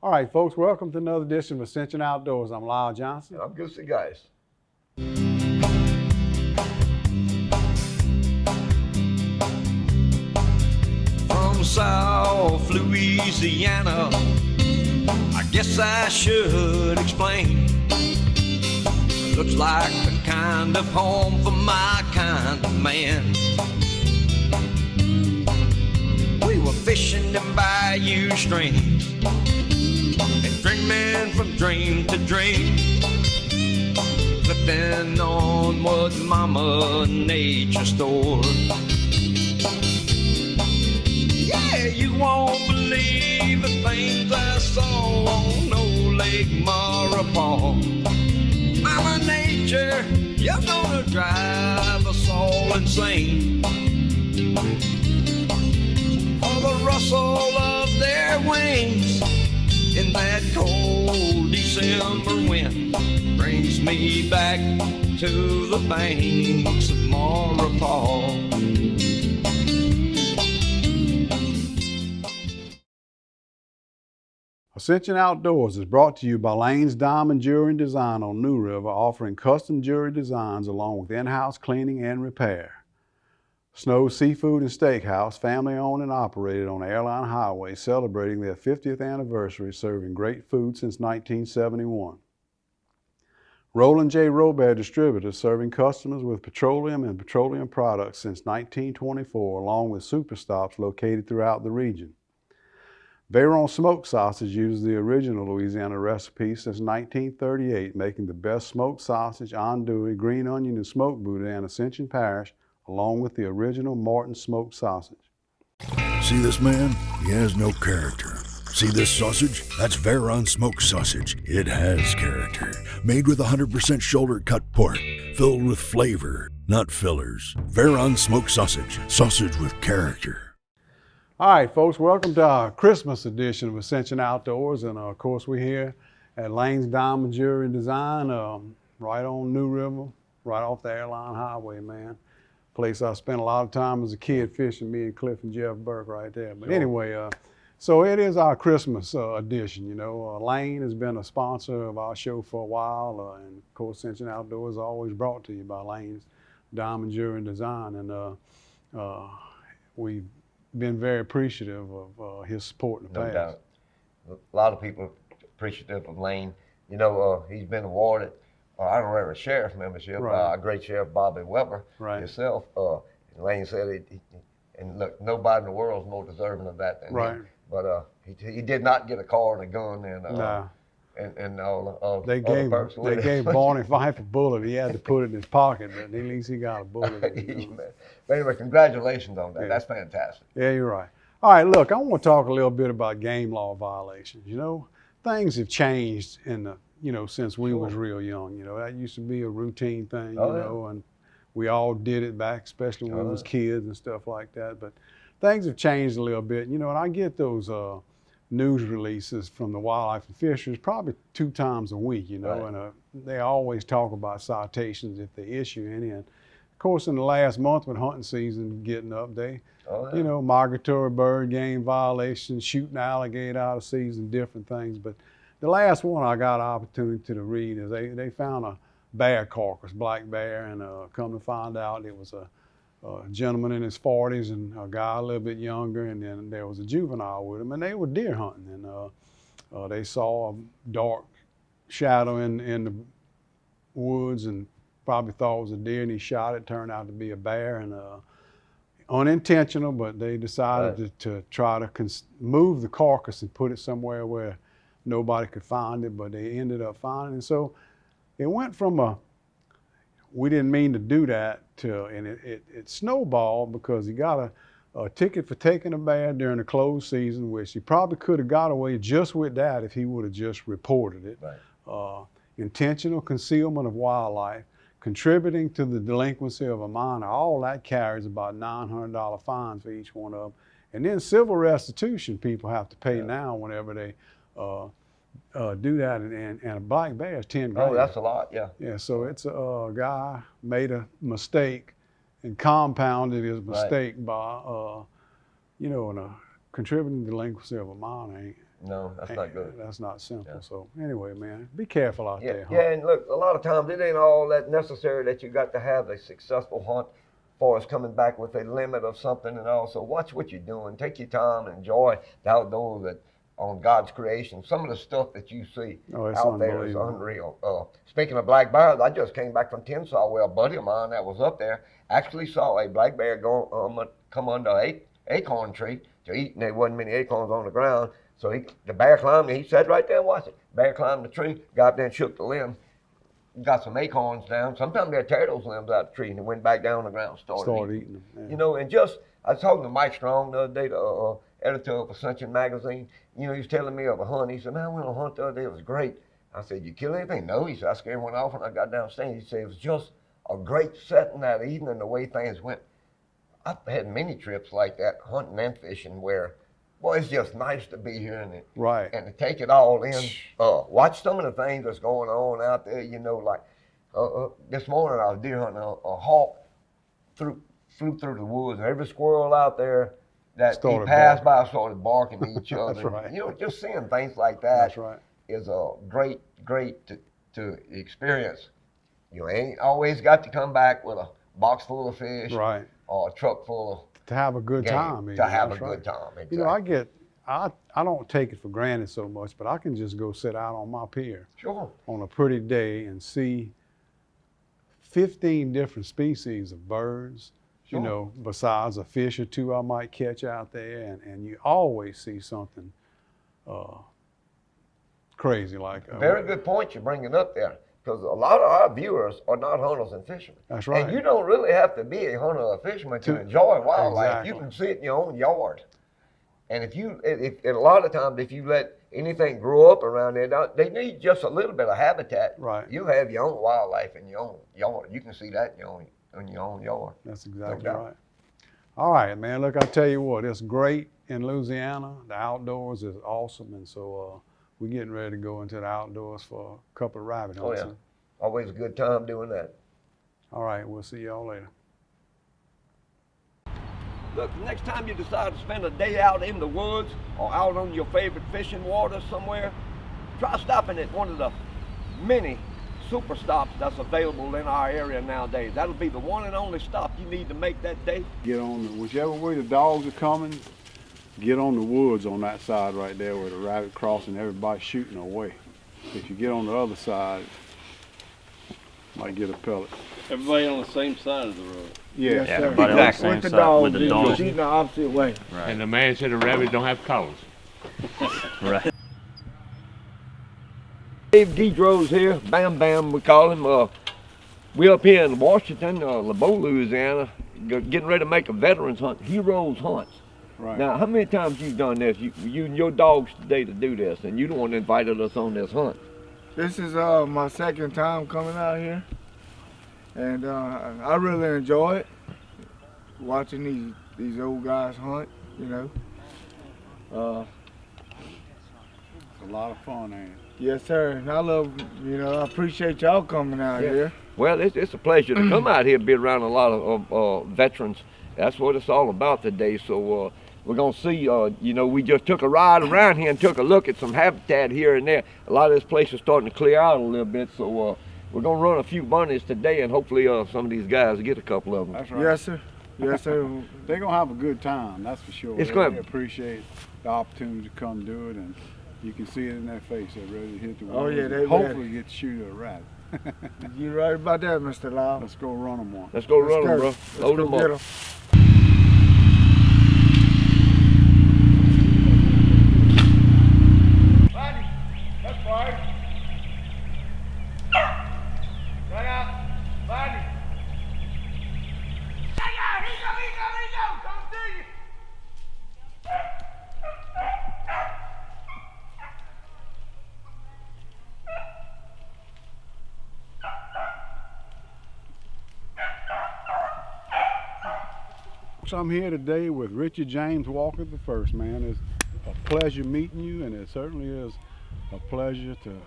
All right, folks, welcome to another edition of Ascension Outdoors. I'm Lyle Johnson. And I'm Goosie Guice. From South Louisiana, I guess I should explain. Looks like the kind of home for my kind of man. We were fishing in bayou streams and dreaming from dream to dream, flipping on what Mama Nature stored. Yeah, you won't believe the things I saw on old Lake Marapon. Mama Nature, you're gonna drive us all insane. For the rustle of their wings in that cold December wind brings me back to the banks of Marapon. Ascension Outdoors is brought to you by Layne's Diamond Jewelry and Design on New River, offering custom jewelry designs along with in-house cleaning and repair. Snow's Seafood and Steakhouse, family owned and operated on Airline Highway, celebrating their 50th anniversary, serving great food since 1971. Roland J. Robert Distributors, serving customers with petroleum and petroleum products since 1924, along with super stops located throughout the region. Bayron Smoked Sausage uses the original Louisiana recipe since 1938, making the best smoked sausage, andouille, green onion, and smoked boudin in Ascension Parish, along with the original Morton smoked sausage. See this man? He has no character. See this sausage? That's Bayron Smoked Sausage. It has character. Made with 100% shoulder cut pork, filled with flavor, not fillers. Bayron Smoked Sausage. Sausage with character. All right, folks, welcome to our Christmas edition of Ascension Outdoors. And of course, we're here at Layne's Diamond Jewelry and Design, right on New River, right off the Airline Highway, man. Place I spent a lot of time as a kid fishing, me and Cliff and Jeff Burke right there. But anyway, so it is our Christmas edition, you know. Layne has been a sponsor of our show for a while, and of course, Ascension Outdoors is always brought to you by Layne's Diamond Jewelry and Design. And we've been very appreciative of his support in the past. No doubt. A lot of people appreciative of Layne. You know, he's been awarded honorary sheriff membership by our great Sheriff Bobby Weber himself. Layne said, and look, nobody in the world is more deserving of that than him. But he did not get a car and a gun and all they gave Barney Fife a bullet. He had to put it in his pocket, but at least he got a bullet. But anyway, congratulations on that. Yeah. That's fantastic. Yeah, you're right. All right, look, I want to talk a little bit about game law violations. You know, things have changed in the, you know, since we was real young. You know, that used to be a routine thing, you know, and we all did it back, especially when we was kids and stuff like that. But things have changed a little bit, you know, and I get those news releases from the wildlife and fisheries probably 2 times a week, you know, and they always talk about citations if they issue any. And of course, in the last month with hunting season getting up, they, you know, migratory bird game violations, shooting alligator out of season, different things. But the last one I got an opportunity to read is they found a bear carcass, black bear, and come to find out it was a gentleman in his 40s and a guy a little bit younger, and then there was a juvenile with him, and they were deer hunting, and they saw a dark shadow in the woods and probably thought it was a deer, and he shot it. Turned out to be a bear, and unintentional, but they decided to try to move the carcass and put it somewhere where nobody could find it, but they ended up finding it. So it went from we didn't mean to do that and it snowballed because he got a ticket for taking a bear during the closed season, which he probably could have got away just with that if he would have just reported it. Intentional concealment of wildlife, contributing to the delinquency of a minor, all that carries about $900 fines for each one of them. And then civil restitution people have to pay now whenever they do that, and a black bear is 10 grand. Oh, that's a lot, yeah. Yeah, so it's a guy made a mistake and compounded his mistake by, you know, in a contributing delinquency of a minor No, that's not good. That's not simple. Yeah. So anyway, man, be careful out there. Yeah, and look, a lot of times it ain't all that necessary that you got to have a successful hunt for us coming back with a limit of something and all. So watch what you're doing. Take your time and enjoy the outdoors that on God's creation. Some of the stuff that you see out there is unreal. Speaking of black bears, I just came back from Tensas where a buddy of mine that was up there actually saw a black bear come under an acorn tree to eat, and there wasn't many acorns on the ground. So the bear climbed, and he sat right there and watched it. Bear climbed the tree, got up there and shook the limb, got some acorns down. Sometimes they'd tear those limbs out of the tree, and it went back down on the ground, started eating them. Yeah. You know, and just, I was talking to Mike Strong the other day, the editor of Ascension magazine. You know, he was telling me of a hunt. He said, man, I went on a hunt the other day, it was great. I said, you kill anything? No. He said, I scared one off when I got downstairs. He said, it was just a great setting that evening, the way things went. I've had many trips like that, hunting and fishing, where, boy, it's just nice to be here and to take it all in. Watch some of the things that's going on out there. You know, like this morning I was deer hunting. A hawk flew through the woods, and every squirrel out there that he passed by started barking at each other. That's right. You know, just seeing things like that is a great to experience. You ain't always got to come back with a box full of fish, or a truck full of to have a good time. To have a good time. Exactly. You know, I don't take it for granted so much, but I can just go sit out on my pier on a pretty day and see 15 different species of birds. You know, besides a fish or two I might catch out there, and you always see something crazy like. Very good point you're bringing up there, because a lot of our viewers are not hunters and fishermen. That's right. And you don't really have to be a hunter or a fisherman to enjoy wildlife. Exactly. You can see it in your own yard. And if a lot of times, if you let anything grow up around there, they need just a little bit of habitat. Right. You have your own wildlife in your own yard. You can see that in your own yard. That's exactly right. All right, man. Look, I tell you what, it's great in Louisiana. The outdoors is awesome, and so we're getting ready to go into the outdoors for a couple of rabbit hunts. Oh yeah, always a good time doing that. All right, we'll see y'all later. Look, the next time you decide to spend a day out in the woods or out on your favorite fishing waters somewhere, try stopping at one of the many super stops that's available in our area nowadays. That'll be the one and only stop you need to make that day. Get on whichever way the dogs are coming, get on the woods on that side right there where the rabbit crossing, everybody's shooting away. If you get on the other side, might get a pellet. Everybody on the same side of the road. Yes, yeah, everybody on the same side with the dogs. Shooting the opposite way. Right. And the man said the rabbits don't have collars. Right. Dave Guidro's here, Bam Bam we call him. We up here in Washington, LeBeau, Louisiana, getting ready to make a veterans hunt, heroes hunts. Right. Now, how many times you've done this? You and your dogs today to do this, and you the one that invited us on this hunt. This is my second time coming out here, and I really enjoy it. Watching these old guys hunt, you know. It's a lot of fun, ain't it? Yes, sir. And I love, I appreciate y'all coming out here. Well, it's a pleasure to come out here and be around a lot of veterans. That's what it's all about today. So we're going to see, we just took a ride around here and took a look at some habitat here and there. A lot of this place is starting to clear out a little bit. So we're going to run a few bunnies today, and hopefully some of these guys get a couple of them. That's right. Yes, sir. Yes, sir. They're going to have a good time, that's for sure. They appreciate the opportunity to come do it, and you can see it in their face. They're ready to hit the woods. Oh, yeah, they hopefully get to shoot a rabbit. You're right about that, Mr. Lyle. Let's go run them one. Let's go run them, bro. Load them up. Buddy, that's fine. Right out. Buddy. Here you go. Coming to you. So I'm here today with Richard James Walker the first, man. It's a pleasure meeting you, and it certainly is a pleasure to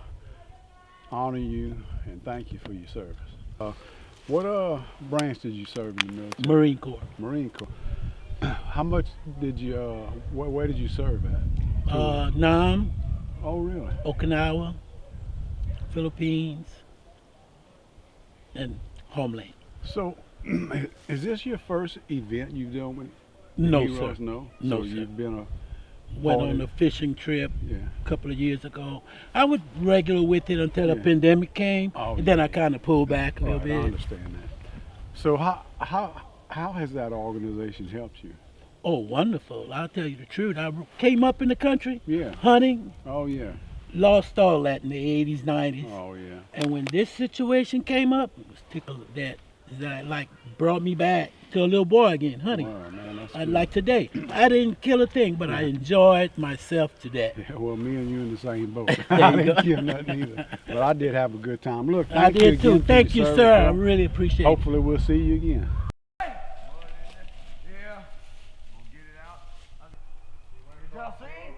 honor you and thank you for your service. What branch did you serve in the military? Marine Corps. Marine Corps. How much did you, where did you serve at? Nam, Oh, really? Okinawa, Philippines, and homeland. So, is this your first event you've done with No, Heroes? sir. No? No, So sir. you've been Went part on of- a fishing trip yeah. a couple of years ago. I was regular with it until the Yeah. pandemic came, Oh, and then yeah. I kind of pulled back a little Right, I bit. understand that. So how has that organization helped you? Oh, wonderful. I'll tell you the truth. I came up in the country Yeah. hunting, Oh, yeah. lost all that in the 80s, 90s. Oh, yeah. And when this situation came up, it was tickled that like brought me back to a little boy again, hunting. Wow, man, that's I good. like today. I didn't kill a thing, but I enjoyed myself to that. Yeah, well, me and you in the same boat. There I you didn't go. kill nothing either. But I did have a good time. Look, I thank you did too. again for Thank your you, service, sir. I bro. really appreciate it. Hopefully we'll see you again. Yeah. We'll get it out. Did y'all see?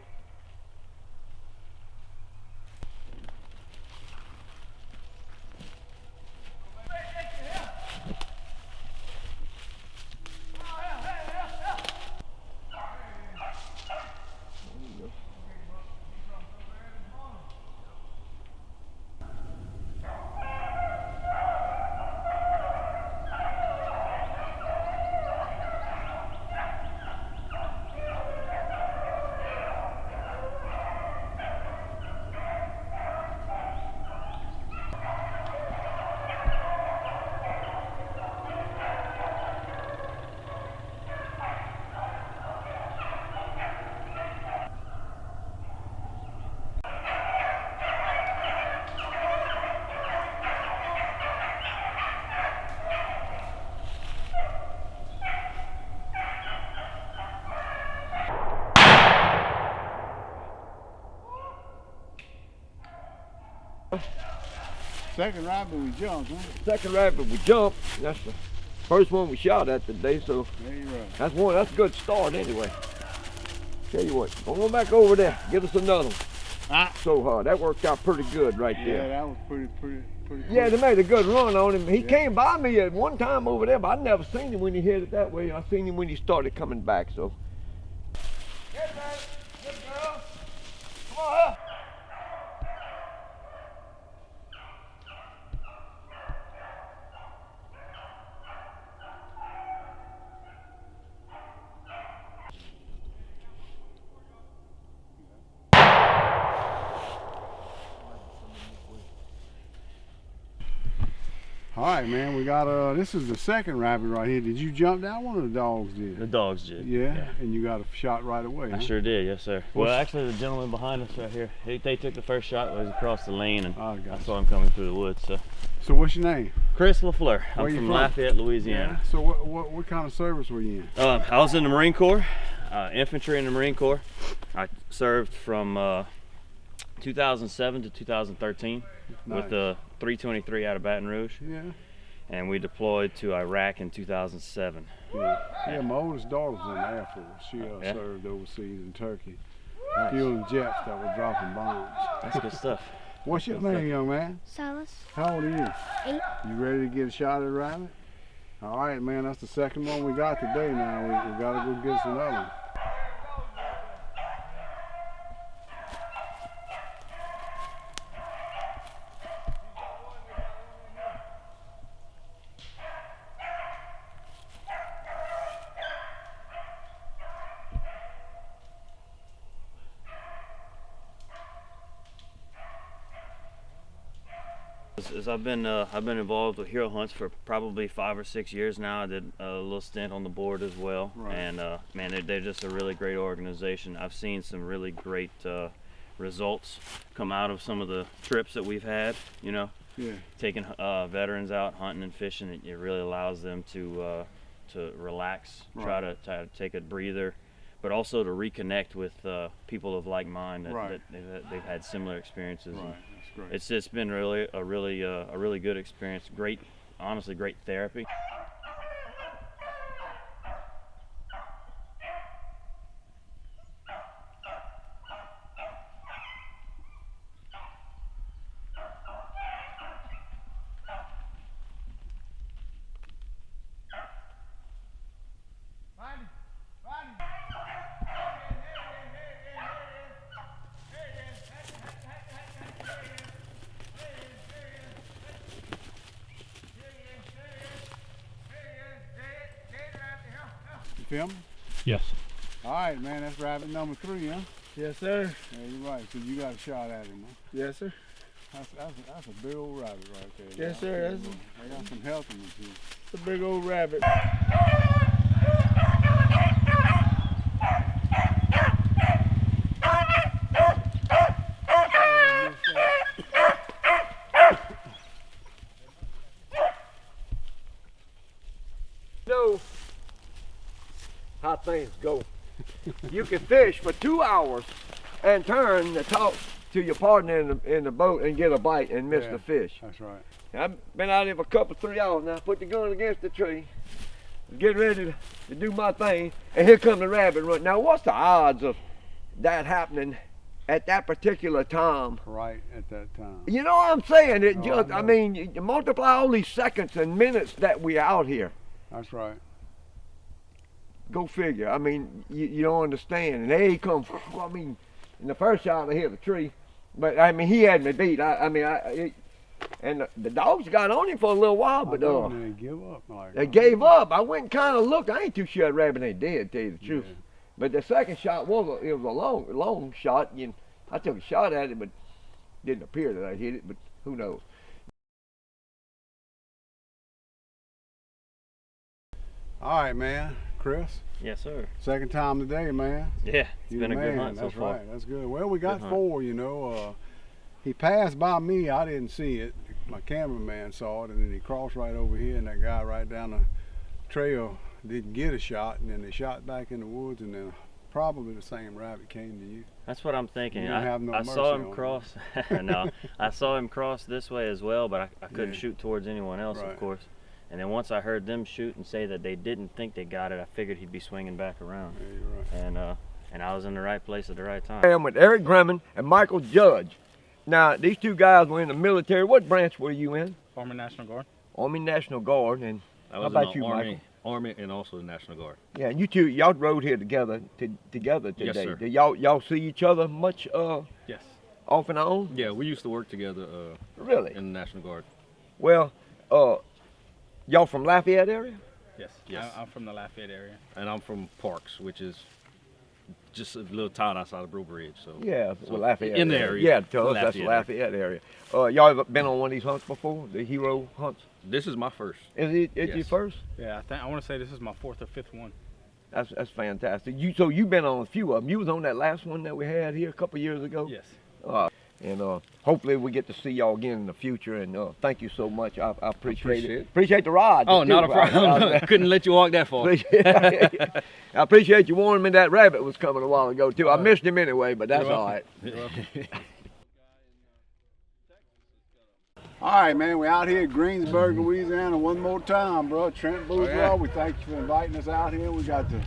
Second rabbit we jumped, huh? Second rabbit we jumped. That's the first one we shot at today, so There you right. that's a good start anyway. Tell you what, go on back over there, give us another one. So that worked out pretty good right Yeah, there. that was pretty Yeah, cool. they made a good run on him. He came by me at one time over there, but I never seen him when he headed that way. I seen him when he started coming back, so. Good man. Good girl. Come on up. All right, man, we got this is the second rabbit right here. Did you jump that one or the dogs The did? dogs did. Yeah, and you got a shot right away, I huh? sure did, yes sir. Well, actually the gentleman behind us right here, they took the first shot was across the lane, and Oh, I gotcha. saw him coming through the woods. So, So what's your name? Chris LaFleur, Where I'm you from from? Lafayette, Louisiana. So what kind of service were you in? I was in the Marine Corps, infantry in the Marine Corps. I served from 2007 to 2013 Nice. with the 323 out of Baton Rouge, Yeah. and we deployed to Iraq in 2007. Yeah, my oldest daughter was in the Air Force. She Yeah. served overseas in Turkey, Nice. fueling jets that were dropping bombs. That's good stuff. What's your name, young man? Silas, How old are you? 8. You ready to get a shot at a rabbit? All right, man, that's the second one we got today now. We got to go get us another one. As I've been involved with hero hunts for probably 5 or 6 years now. I did a little stint on the board as well, Right. and man, they're just a really great organization. I've seen some really great results come out of some of the trips that we've had. You know, Yeah. taking veterans out hunting and fishing, it really allows them to relax, try to take a breather, but also to reconnect with people of like mind that they've had similar experiences. Right. And That's great. it's been really a really good experience. Great, honestly, great therapy. filming? Yes. All right, man, that's rabbit number 3, huh? Yes, sir. Yeah, you're right. So you got a shot at him, huh? Yes, sir. That's a big old rabbit right there. Yes, sir. They got some healthy ones here. It's a big old rabbit. Know how things go. You can fish for 2 hours and turn to talk to your partner in the boat and get a bite and miss the fish. That's right. I've been out here for a couple, 3 hours now. Put the gun against the tree, getting ready to do my thing, and here comes the rabbit run. Now, what's the odds of that happening at that particular time? Right at that time. You know what I'm saying? It Oh, just, I I know. mean, you multiply all these seconds and minutes that we're out here. That's right. Go figure. I mean, you don't understand. And there he comes. I mean, in the first shot I hit the tree, but I mean he had me beat. And the dogs got on him for a little while, but they give up. Like, they gave up. I went and kind of looked. I ain't too sure that rabbit ain't dead, to tell you the truth. Yeah. But the second shot was a long shot. And I took a shot at it, but didn't appear that I hit it. But who knows? All right, man. Chris, Yes, sir. second time today, man. Yeah, it's You been the a good man. hunt so That's far. right. That's good. Well, we got Good hunt. 4, you know. He passed by me. I didn't see it. My cameraman saw it, and then he crossed right over here, and that guy right down the trail didn't get a shot, and then they shot back in the woods, and then probably the same rabbit came to you. That's what I'm thinking. You didn't have no I mercy saw on him him. cross. No, I saw him cross this way as well, but I couldn't Yeah. shoot towards anyone else, Right. of course. And then once I heard them shoot and say that they didn't think they got it, I figured he'd be swinging back around. Yeah, you're right. And I was in the right place at the right time. I am with Eric Grumman and Michael Judge. Now, these two guys were in the military. What branch were you in? Army National Guard. Army National Guard. And I how was about in you, the Michael? Army and also the National Guard. Yeah, and you two, y'all rode here together today. Yes, sir. Did y'all see each other much Yes. off and on? Yeah, we used to work together Really? in the National Guard. Well, y'all from Lafayette area? Yes. I'm from the Lafayette area. And I'm from Parks, which is just a little town outside of Brew Bridge. So Yeah, so well, Lafayette. in the area. Yeah, to us, that's the Lafayette Lafayette area. Y'all ever been on one of these hunts before? The hero hunts? This is my first. Is it your Yes. first? Yeah, I want to say this is my 4th or 5th one. That's fantastic. So you've been on a few of them. You was on that last one that we had here a couple years ago. Yes. And hopefully we get to see y'all again in the future. And thank you so much. I appreciate it. it. Appreciate the ride. Oh, not a too. problem. I couldn't let you walk that far. I appreciate you warning me that rabbit was coming a while ago too. I missed him anyway, but that's all right. All right, man, we're out here at Greensburg, Louisiana one more time, bro. Trent Bourgeois, we thank you for inviting us out here. We got the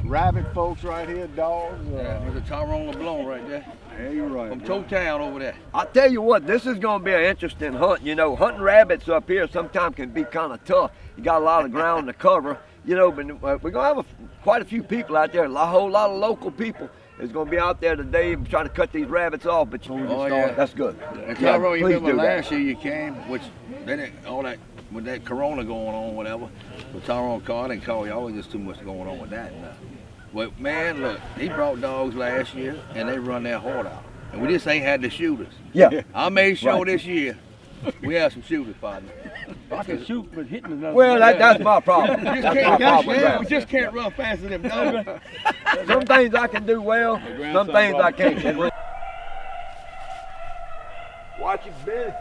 rabbit folks right here, dogs. There's a Tyrone LeBlanc right there. Yeah, you're right. From bro. Town over there. I'll tell you what, this is going to be an interesting hunt. You know, hunting rabbits up here sometimes can be kind of tough. You got a lot of ground to cover, you know, but we're going to have quite a few people out there, a whole lot of local people. Is going to be out there today trying to cut these rabbits off, but that's good. And Yeah, Tyrone, you please remember do that. last year you came, which they didn't, all that, with that corona going on, whatever. But Tyrone called and called y'all, was just too much going on with that. But man, look, he brought dogs last year and they run their heart out. And we just ain't had the shooters. Yeah. I made sure Right. this year we have some shooters, partner. I can shoot, but hitting is not. Well, that's my problem. We just That's can't, my problem with we rabbits. just can't run faster than them dogs. Some things I can do well, some things I can't. Watch it, Billy.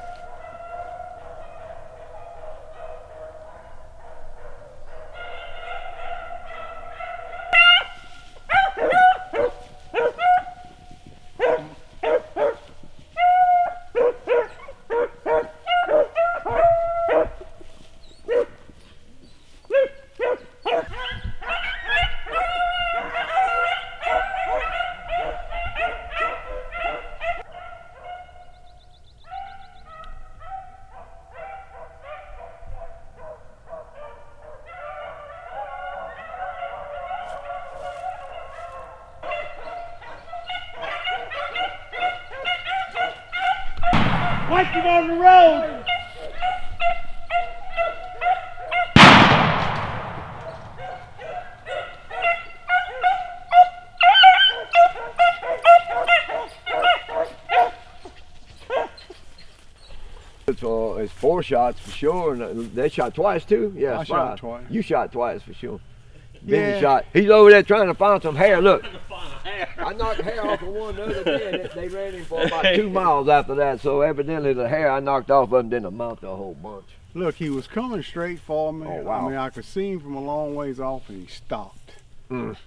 Watch it on the road. It's 4 shots for sure, and they shot twice too. Yeah, I shot twice. You shot twice for sure. Yeah. Benny shot. He's over there trying to find some hair. Look, I knocked hair off of one the other day, and they ran him for about 2 miles after that. So evidently the hair I knocked off of him didn't amount to a whole bunch. Look, he was coming straight for me. Oh, wow. I mean, I could see him from a long ways off, and he stopped. And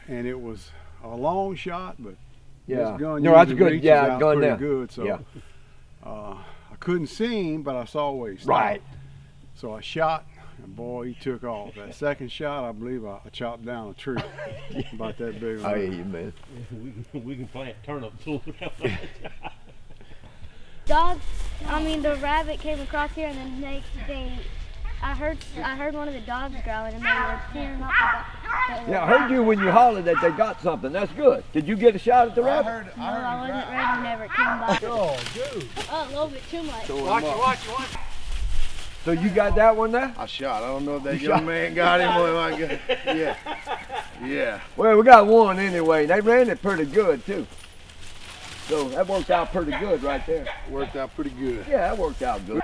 it was a long shot, but Yeah. this gun No, that's usually good. reaches Yeah, out gun pretty there. good. So Yeah. I couldn't see him, but I saw where he stopped. Right. So I shot, and boy, he took off. That second shot, I believe I chopped down a tree about that big. I hear you, man. We can plant turnips. The rabbit came across here, and then I heard one of the dogs growling, and they were tearing up the Yeah, I heard you when you hollered that they got something. That's good. Did you get a shot at the rabbit? No, I wasn't ready whenever it came by. Oh, dude. Oh, a little bit too much. Watch. So you got that one there? I shot. I don't know if that young man got him or if I got. Yeah. Yeah. Well, we got one anyway. They ran it pretty good too. So that worked out pretty good right there. Worked out pretty good. Yeah, that worked out good.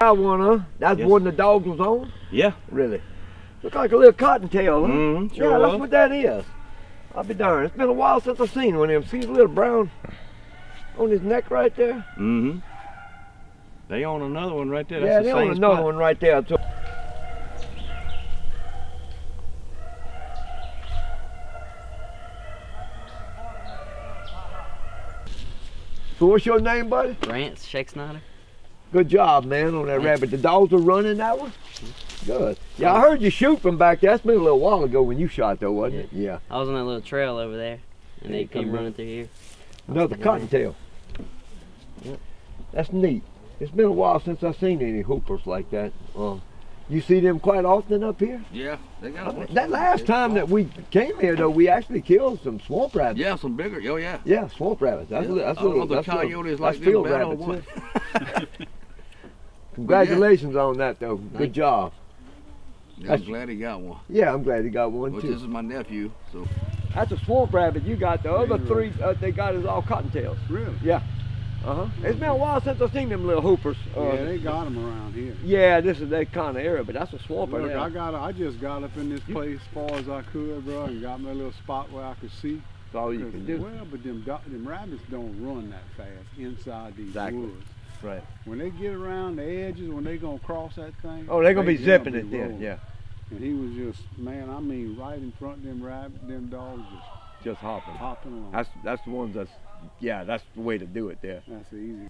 Got one, huh? That's Yes. one the dogs was on? Yeah. Really? Look like a little cottontail, huh? Mm-hmm. Sure Yeah, that's was. what that is. I'll be darned. It's been a while since I've seen one of them. See the little brown on his neck right there? Mm-hmm. They own another one right there. Yeah, That's they the own same another spot. one right there. So what's your name, buddy? Rance Shake Snyder. Good job, man, on that rabbit. The dogs were running that one? Good. Yeah, I heard you shoot from back there. That's been a little while ago when you shot, though, wasn't it? Yeah. I was on that little trail over there, and they came running through here. Another cottontail. Yeah. That's neat. It's been a while since I've seen any hoopers like that. You see them quite often up here? Yeah, they got a bunch. That last time that we came here, though, we actually killed some swamp rabbits. Yeah, some bigger. Oh yeah. Yeah, swamp rabbits. That's Yeah. that's I don't know little. if the coyotes like that's them field better or rabbits. what. yeah. Congratulations on that, though. Good Thank job. Yeah, I'm glad he got one. Yeah, I'm glad he got one But too. this is my nephew, so. That's a swamp rabbit you got. The other three they got is all cottontails. Really? Yeah. It's been a while since I've seen them little hoopers. Yeah, they got them around here. Yeah, this is that kind of area, but that's a swamper Look, there. I just got up in this place as far as I could, bro, and got me a little spot where I could see. That's all you can do. Well, but them rabbits don't run that fast inside these woods. Right. When they get around the edges, when they gonna cross that thing. Oh, they're gonna be zipping be it then. rolling. Yeah. And he was just, man, I mean, right in front of them dogs, Just hopping. hopping along. That's the ones that's that's the way to do it there. That's easy.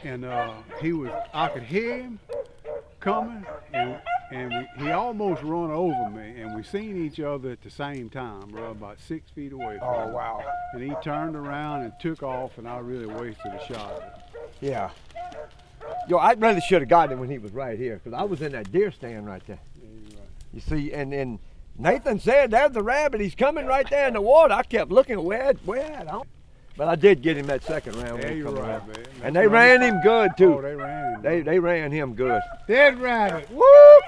And I could hear him coming, and he almost run over me, and we seen each other at the same time, bro, about 6 feet away from me. Wow. And he turned around and took off, and I really wasted a shot. Yeah. Yo, I really should have gotten him when he was right here, because I was in that deer stand right there. Yeah, you're right. You see, and Nathan said, there's the rabbit. He's coming right there in the water. I kept looking, where at? But I did get him that second round. Yeah, when he you're come right, around. man. And they ran him good, too. Oh, they ran him. They ran him good. Dead rabbit. Whoop!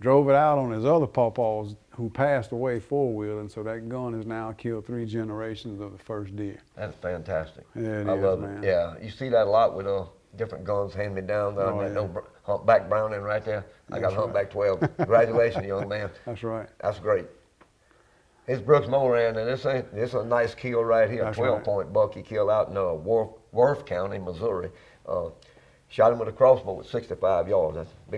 drove it out on his other pawpaws who passed away four-wheeling, so that gun has now killed 3 generations of the first deer. That's fantastic. Yeah, I love man. it. Yeah, you see that a lot with different guns hand me down. That old humpback Browning right there. I got humpback 12. Congratulations, young man. That's right. That's great. It's Brooks Moran, and this a nice kill right here. 12-point buck he killed out in Worth County, Missouri. Shot him with a crossbow with 65 yards. That's a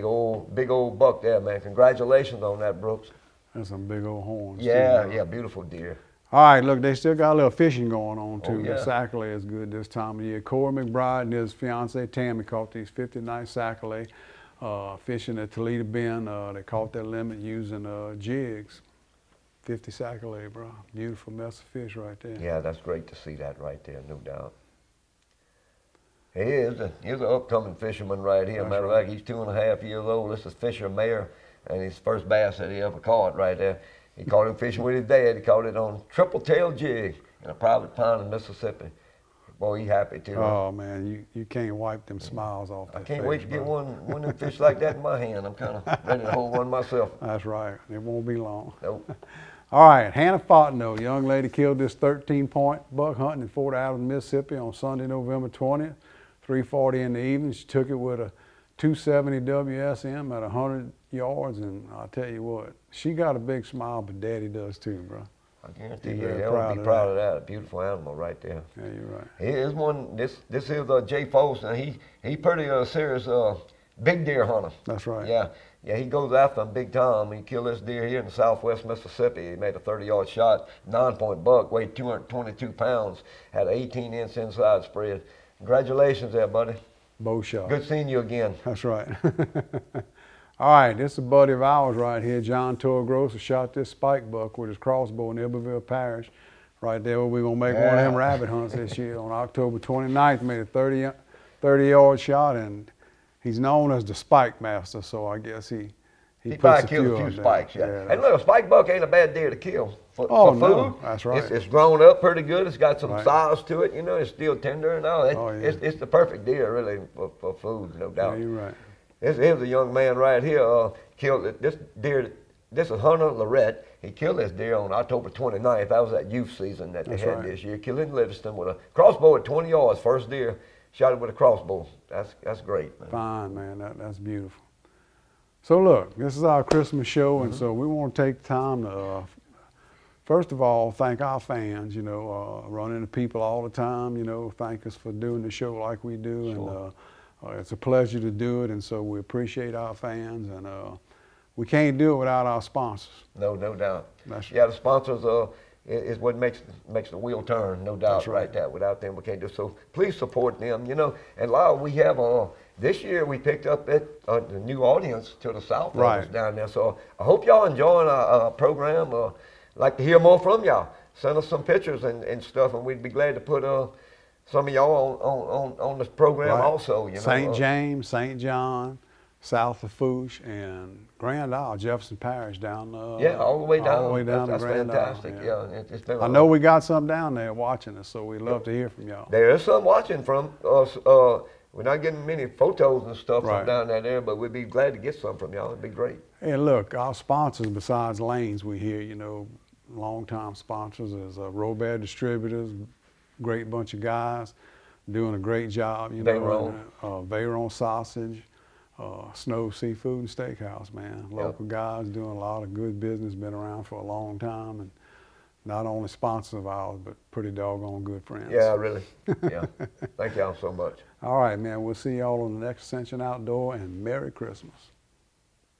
big old buck there, man. Congratulations on that, Brooks. That's some big old horns. Yeah, too, yeah, beautiful deer. All right, look, they still got a little fishing going on too. Oh, yeah. The sac-a-lay is good this time of year. Corey McBride and his fiancee Tammy caught these 50 nice sac-a-lay fishing at Toledo Bend. They caught their limit using jigs. 50 sac-a-lay, bro. Beautiful mess of fish right there. Yeah, that's great to see that right there, no doubt. He's an upcoming fisherman right here. Matter of fact, he's 2.5 years old. This is Fisher Mayer, and his first bass that he ever caught right there. He caught him fishing with his dad. He caught it on triple-tail jig in a private pond in Mississippi. Boy, he happy too. Oh man, you can't wipe them smiles off. I can't wait to get one of them fish like that in my hand. I'm kind of ready to hold one myself. That's right. It won't be long. Nope. All right, Hannah Fontenot, young lady, killed this 13-point buck hunting in Fort Adams, Mississippi on Sunday, November 20th, 3:40 in the evening. She took it with a 270 WSM at 100 yards, and I'll tell you what, she got a big smile, but Daddy does too, bro. I guarantee you, they'll be proud of that. A beautiful animal right there. Yeah, you're right. Here's one. This is Jay Foles, and he pretty serious big deer hunter. That's right. Yeah, he goes after them big time. He killed this deer here in southwest Mississippi. He made a 30-yard shot, 9-point buck, weighed 222 pounds, had an 18-inch inside spread. Congratulations there, buddy. Bow shot. Good seeing you again. That's right. All right, this is a buddy of ours right here, John Torgross, who shot this spike buck with his crossbow in Iberville Parish. Right there where we're going to make one of them rabbit hunts this year. On October 29th, made a 30-yard shot, and he's known as the spike master, so I guess he probably killed a few spikes, yeah. And look, a spike buck ain't a bad deer to kill for food. No, that's right. It's grown up pretty good. It's got some size to it, you know. It's still tender and all. It's the perfect deer, really, for food, no doubt. Yeah, you're right. Here's a young man right here, killed this deer. This is Hunter Lorette. He killed this deer on October 29th. That was that youth season that they had this year. Killed in Livingston with a crossbow at 20 yards. First deer, shot it with a crossbow. That's great, man. Fine, man. That's beautiful. So look, this is our Christmas show, and so we want to take time to, first of all, thank our fans. You know, run into people all the time. You know, thank us for doing the show like we do, Sure. and it's a pleasure to do it. And so we appreciate our fans, and we can't do it without our sponsors. No doubt. The sponsors is what makes the wheel turn, no doubt. That's right. That without them we can't do. So please support them. You know, and Lyle, we have this year we picked up the new audience to the south down there. So I hope y'all enjoying our program. Like to hear more from y'all. Send us some pictures and stuff, and we'd be glad to put some of y'all on this program also. You know, St. James, St. John, South Lafourche, and Grand Isle, Jefferson Parish down. All the way down. All the way down to that's Grand fantastic. Isle. Yeah, it's been. I know we got some down there watching us, so we'd love to hear from y'all. There is some watching from us. We're not getting many photos and stuff from down there, but we'd be glad to get some from y'all. It'd be great. And look, our sponsors besides Layne's, we hear, you know, longtime sponsors is Robert Distributors, great bunch of guys doing a great job. You know, Veyron Sausage, Snow Seafood and Steakhouse, man. Local guys doing a lot of good business, been around for a long time, and not only sponsors of ours, but pretty doggone good friends. Yeah, really. Yeah. Thank y'all so much. All right, man. We'll see y'all on the next Ascension Outdoor, and Merry Christmas.